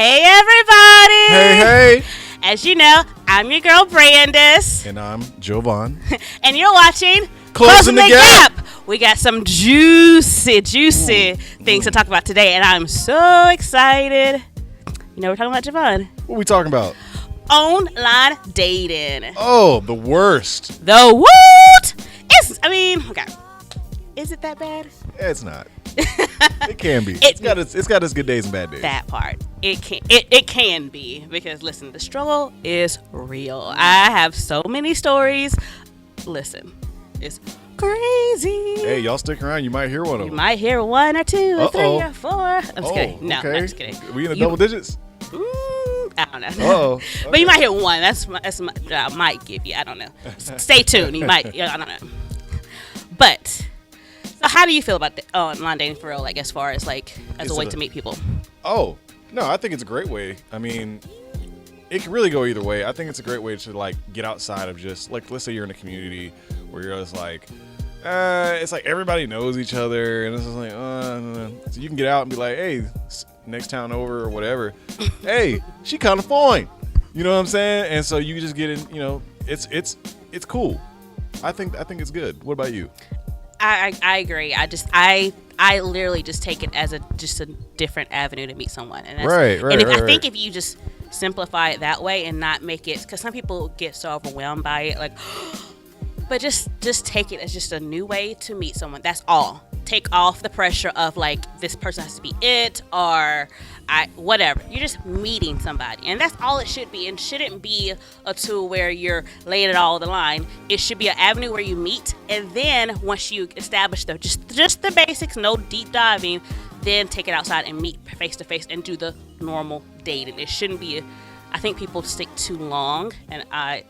Hey, everybody. Hey. As you know, I'm your girl, Brandice. And I'm Jo'Van. And you're watching Closing the Gap. We got some juicy things to talk about today, and I'm so excited. You know we're talking about, Jo'Van? What are we talking about? Online dating. Oh, the worst. The what? Okay. Is it that bad? It's not. It can be. It's got its good days and bad days. That part. It can be, because listen, the struggle is real. I have so many stories. Listen, it's crazy. Hey, y'all stick around. You might hear one of them. You might hear one or two or three or four. I'm just kidding. No, okay. I'm just kidding. Are we in the double digits? I don't know. Okay. But you might hear one. That's I might give you. I don't know. Stay tuned. You might. I don't know. But so, how do you feel about the online dating for real? Like, as far as as a way to meet people? Oh no, I think it's a great way. I mean, it can really go either way. I think it's a great way to get outside of just let's say you're in a community where you're just it's like everybody knows each other, and it's just so you can get out and be like, hey, next town over or whatever. Hey, she kind of fine. You know what I'm saying? And so you just get in. It's cool. I think it's good. What about you? I agree. I literally just take it as just a different avenue to meet someone. And I think if you just simplify it that way and not make it, because some people get so overwhelmed by it, but just take it as just a new way to meet someone. That's all. Take off the pressure of this person has to be it or whatever. You're just meeting somebody, and that's all it should be. And shouldn't be a tool where you're laying it all on the line. It should be an avenue where you meet, and then once you establish just the basics, no deep diving, then take it outside and meet face to face and do the normal dating. It shouldn't be. I think people stick too long, and I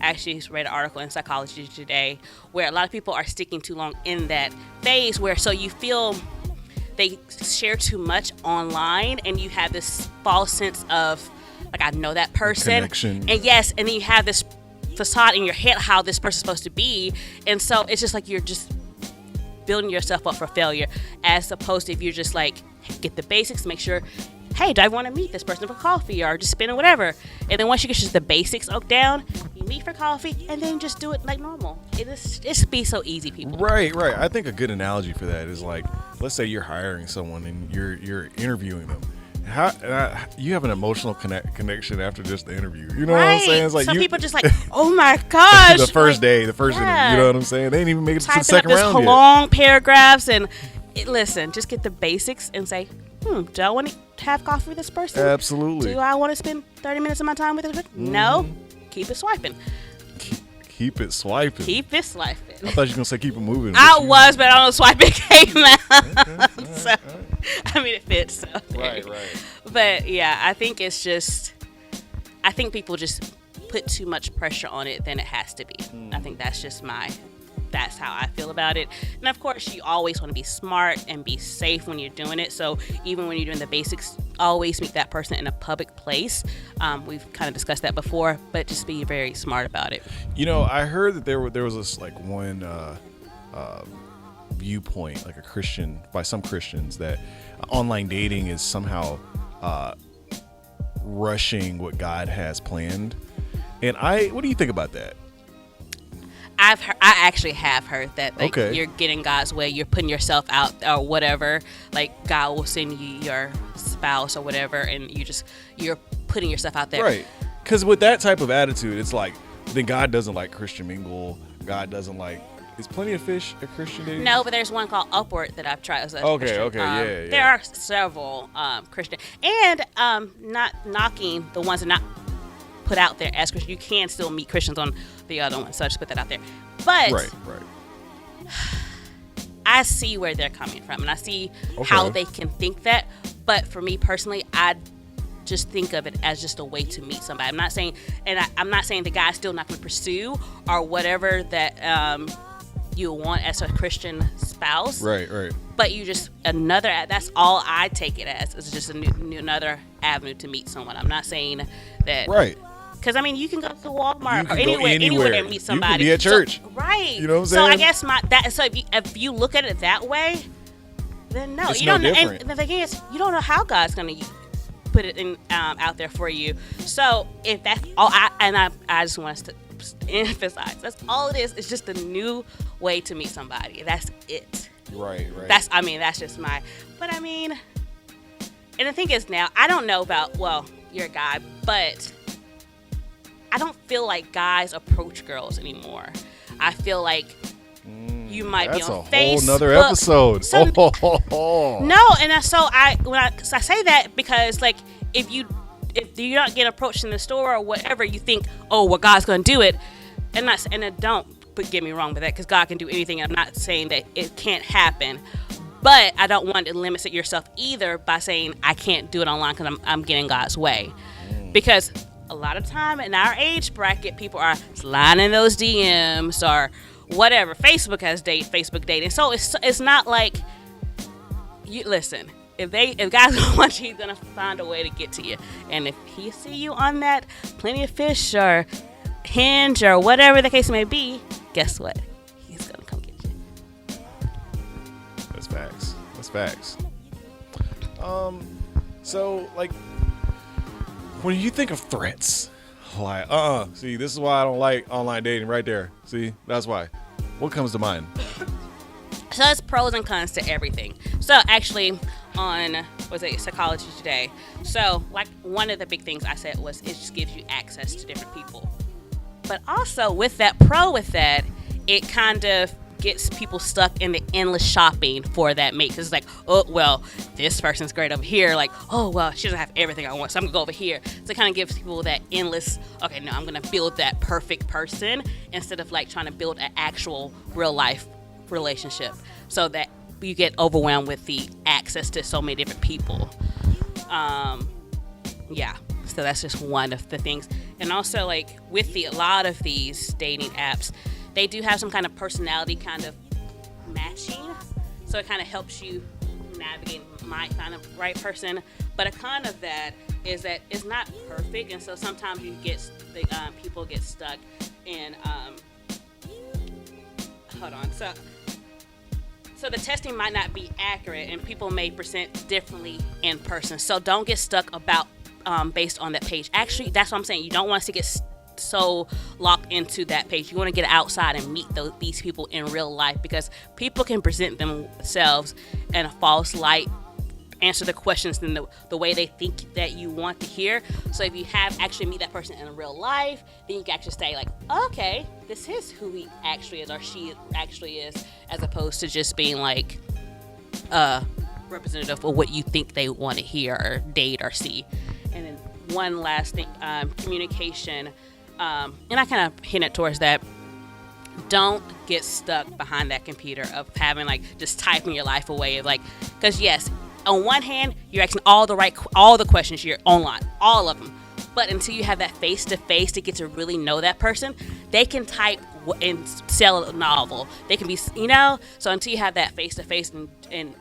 actually read an article in Psychology Today where a lot of people are sticking too long in that phase where so you feel they share too much online, and you have this false sense of I know that person, connection. And yes, and then you have this facade in your head how this person's supposed to be, and so it's just you're just building yourself up for failure, as opposed to if you're just get the basics, make sure, hey, do I want to meet this person for coffee or just spend or whatever, and then once you get just the basics down, you meet for coffee, and then just do it like normal. It's be so easy, people. Right. I think a good analogy for that is let's say you're hiring someone and you're interviewing them. You have an emotional interview after just the interview. You know what I'm saying? It's some people just oh my gosh. the first interview. You know what I'm saying? They didn't even make it to the second round yet. Long paragraphs and listen, just get the basics and say, do I want to have coffee with this person? Absolutely. Do I want to spend 30 minutes of my time with this person? Mm-hmm. No. Keep it swiping. Keep it swiping. Keep it swiping. I thought you were going to say keep it moving. I was, but I don't know, swiping came out. Okay. So, I mean, it fits. So. Right. But, yeah, I think people just put too much pressure on it than it has to be. I think that's just that's how I feel about it. And of course, you always want to be smart and be safe when you're doing it. So even when you're doing the basics, always meet that person in a public place. We've kind of discussed that before, but just be very smart about it. I heard that there was this one viewpoint, a Christian, by some Christians, that online dating is somehow rushing what God has planned. And what do you think about that? I actually have heard that you're getting God's way, you're putting yourself out or whatever, God will send you your spouse or whatever, and you're putting yourself out there. Right. Because with that type of attitude, it's then God doesn't like Christian mingle. God doesn't is Plenty of Fish a Christian dating? No, but there's one called Upward that I've tried. Okay, yeah. There are several Christian, and not knocking the ones that not put out there as Christian. You can still meet Christians on the other one, so I just put that out there. But right. I see where they're coming from, and I see how they can think that. But for me personally, I just think of it as just a way to meet somebody. I'm not saying, I'm not saying the guy's still not going to pursue or whatever that you want as a Christian spouse. Right. But you just that's all I take it as, is just another avenue to meet someone. I'm not saying that. Right. Because, you can go to Walmart or anywhere and meet somebody. You can be at church. So, right. You know what I'm saying? So I guess if you look at it that way, then no. It's you don't know. different. And the thing is, you don't know how God's going to put it in out there for you. So if that's all, I just want to emphasize, that's all it is. It's just a new way to meet somebody. That's it. Right. That's just my. But I mean, and the thing is now, I don't know about. Well, you're a guy, but I don't feel like guys approach girls anymore. I feel like you might be on Facebook. That's a whole nother episode. So, no, and so I say that because like if you're not getting approached in the store or whatever, you think, oh, well, God's gonna do it, and don't get me wrong with that, because God can do anything. I'm not saying that it can't happen, but I don't want to limit yourself either by saying I can't do it online because I'm getting God's way, because a lot of time in our age bracket, people are sliding in those DMs or whatever. Facebook has Facebook dating, so it's not like you listen. If guys don't want you, he's gonna find a way to get to you. And if he see you on that Plenty of Fish or Hinge or whatever the case may be, guess what? He's gonna come get you. That's facts. So like, when you think of threats, like, see, this is why I don't like online dating right there. See, that's why. What comes to mind? So it's pros and cons to everything. So actually on, Psychology Today. So like one of the big things I said was it just gives you access to different people. But also with that, it kind of gets people stuck in the endless shopping for that mate. Because it's like, oh, well, this person's great over here. Like, oh, well, she doesn't have everything I want, so I'm going to go over here. So it kind of gives people that endless, okay, no, I'm going to build that perfect person instead of like trying to build an actual real life relationship, so that you get overwhelmed with the access to so many different people. So that's just one of the things. And also like with a lot of these dating apps, they do have some kind of personality kind of matching, so it kind of helps you navigate my kind of right person. But a con of that is that it's not perfect, and so sometimes you get people get stuck in so the testing might not be accurate, and people may present differently in person. So don't get stuck based on that page. Actually, that's what I'm saying. You don't want to get so locked into that page. You want to get outside and meet these people in real life, because people can present themselves in a false light, answer the questions in the way they think that you want to hear. So if you have actually meet that person in real life, then you can actually say like, okay, this is who he actually is or she actually is, as opposed to just being like representative of what you think they want to hear or date or see. And then one last thing, communication. And I kind of hinted towards that. Don't get stuck behind that computer of having like just typing your life away. Of like, because yes, on one hand, you're asking all the questions you're online, all of them. But until you have that face to face to get to really know that person, they can type and sell a novel. They can be, So until you have that face to face, and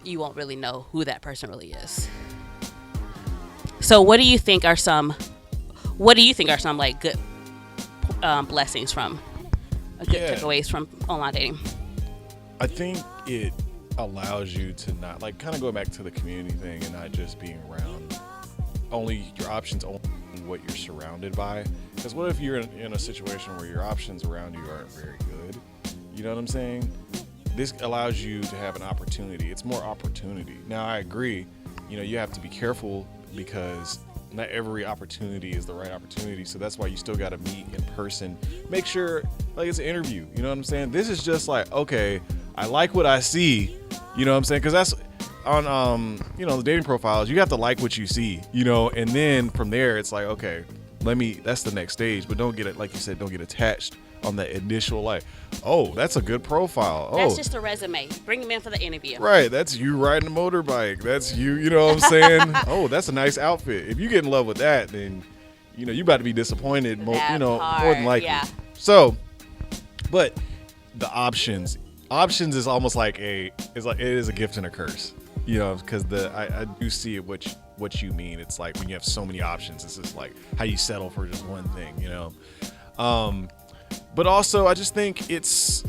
you won't really know who that person really is. So what do you think are some like good blessings from good takeaways from online dating? I think it allows you to not like kind of go back to the community thing and not just being around only your options, only what you're surrounded by. Because what if you're in a situation where your options around you aren't very good? You know what I'm saying? This allows you to have an opportunity. It's more opportunity. Now I agree, you have to be careful, because not every opportunity is the right opportunity. So that's why you still got to meet in person. Make sure like it's an interview. You know what I'm saying? This is just like, okay, I like what I see. You know what I'm saying? Because that's on, the dating profiles. You have to like what you see, and then from there it's like, okay, that's the next stage. But don't get it, like you said, don't get attached on that initial like, oh, that's a good profile. Oh, that's just a resume. Bring them in for the interview. Right, that's you riding a motorbike. That's you. You know what I'm saying? Oh, that's a nice outfit. If you get in love with that, then you about to be disappointed. More than likely. Yeah. So, but the options is almost like it is a gift and a curse. Because I do see it what you mean. It's like when you have so many options, it's just like how you settle for just one thing. But also, I just think it's,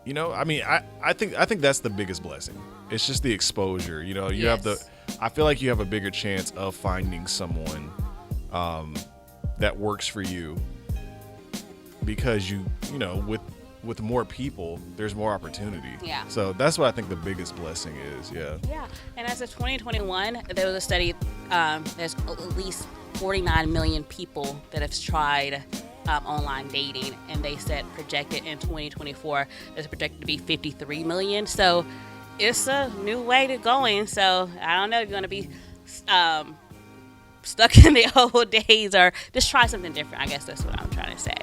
I think that's the biggest blessing. it's just the exposure. You know, you have I feel like you have a bigger chance of finding someone that works for you because you know, with more people, there's more opportunity. Yeah. So that's what I think the biggest blessing is. Yeah. Yeah. And as of 2021, there was a study. There's at least 49 million people that have tried online dating, and they said projected in 2024, there's projected to be 53 million. So it's a new way to going. So I don't know if you want to be stuck in the old days or just try something different. I guess that's what I'm trying to say.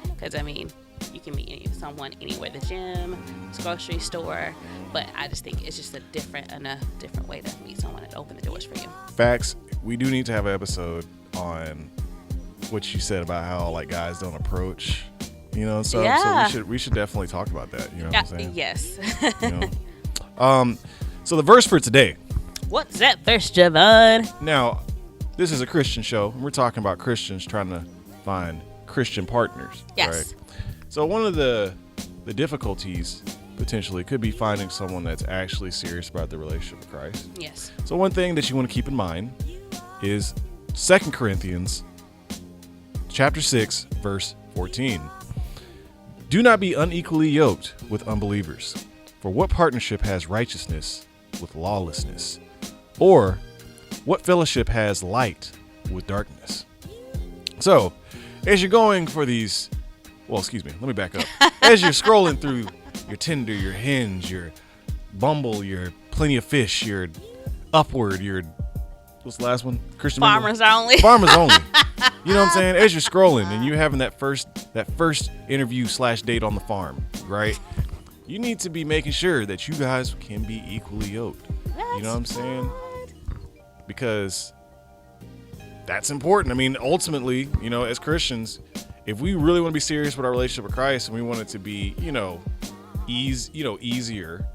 Because I mean, you can meet someone anywhere, the gym, grocery store, but I just think it's just a different way to meet someone and open the doors for you. Facts. We do need to have an episode on what you said about how like guys don't approach, you know, so we should definitely talk about that. You know what I'm saying? Yes. You know? So the verse for today. What's that verse, Jo'Van? Now, this is a Christian show, and we're talking about Christians trying to find Christian partners. Yes. Right? So one of the difficulties potentially could be finding someone that's actually serious about the relationship with Christ. Yes. So one thing that you want to keep in mind is 2 Corinthians chapter 6, verse 14. Do not be unequally yoked with unbelievers. For what partnership has righteousness with lawlessness? Or what fellowship has light with darkness? So, as you're going for these, well, excuse me, let me back up. As you're scrolling through your Tinder, your Hinge, your Bumble, your Plenty of Fish, your Upward, your, what's the last one? Christian Farmers Only. Farmers Only. You know what I'm saying? As you're scrolling and you're having that first interview / date on the farm, right? You need to be making sure that you guys can be equally yoked. You know what I'm saying? Because that's important. I mean, ultimately, you know, as Christians, if we really want to be serious with our relationship with Christ and we want it to be, easier,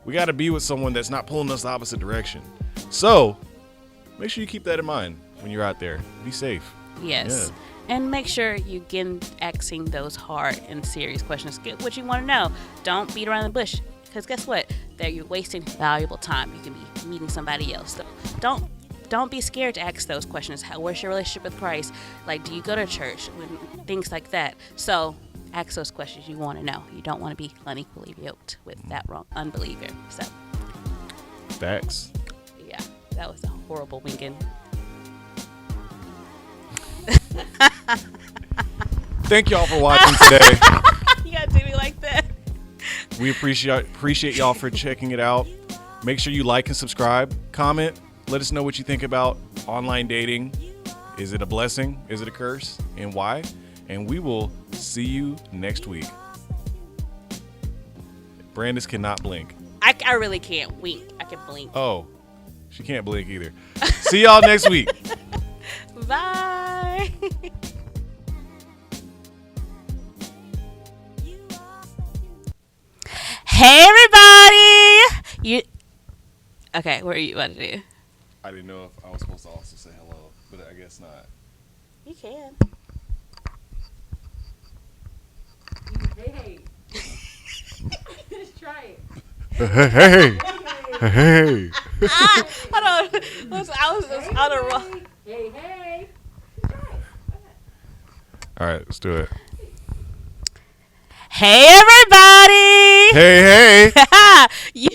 we got to be with someone that's not pulling us the opposite direction. So make sure you keep that in mind when you're out there. Be safe. Yes. Yeah. And make sure you get asking those hard and serious questions. Get what you want to know. Don't beat around the bush. Because guess what? That you're wasting valuable time. You can be meeting somebody else. So don't be scared to ask those questions. Where's your relationship with Christ? Like, do you go to church? Things like that. So ask those questions you want to know. You don't want to be unequally yoked with that wrong unbeliever. So facts. Yeah, that was a horrible winking. Thank y'all for watching today. You gotta do me like that. We appreciate y'all for checking it out. Make sure you like and subscribe. Comment. Let us know what you think about online dating. Is it a blessing? Is it a curse? And why? And we will see you next week. Brandice cannot blink. I really can't wink. I can blink. Oh, she can't blink either. See y'all next week. Bye. Hey everybody! Okay, what are you about to do? I didn't know if I was supposed to also say hello, but I guess not. You can. Hey. Just try it. Hey. Hold on. I was on a roll. Hey. All right, let's do it. Hey everybody! Hey. You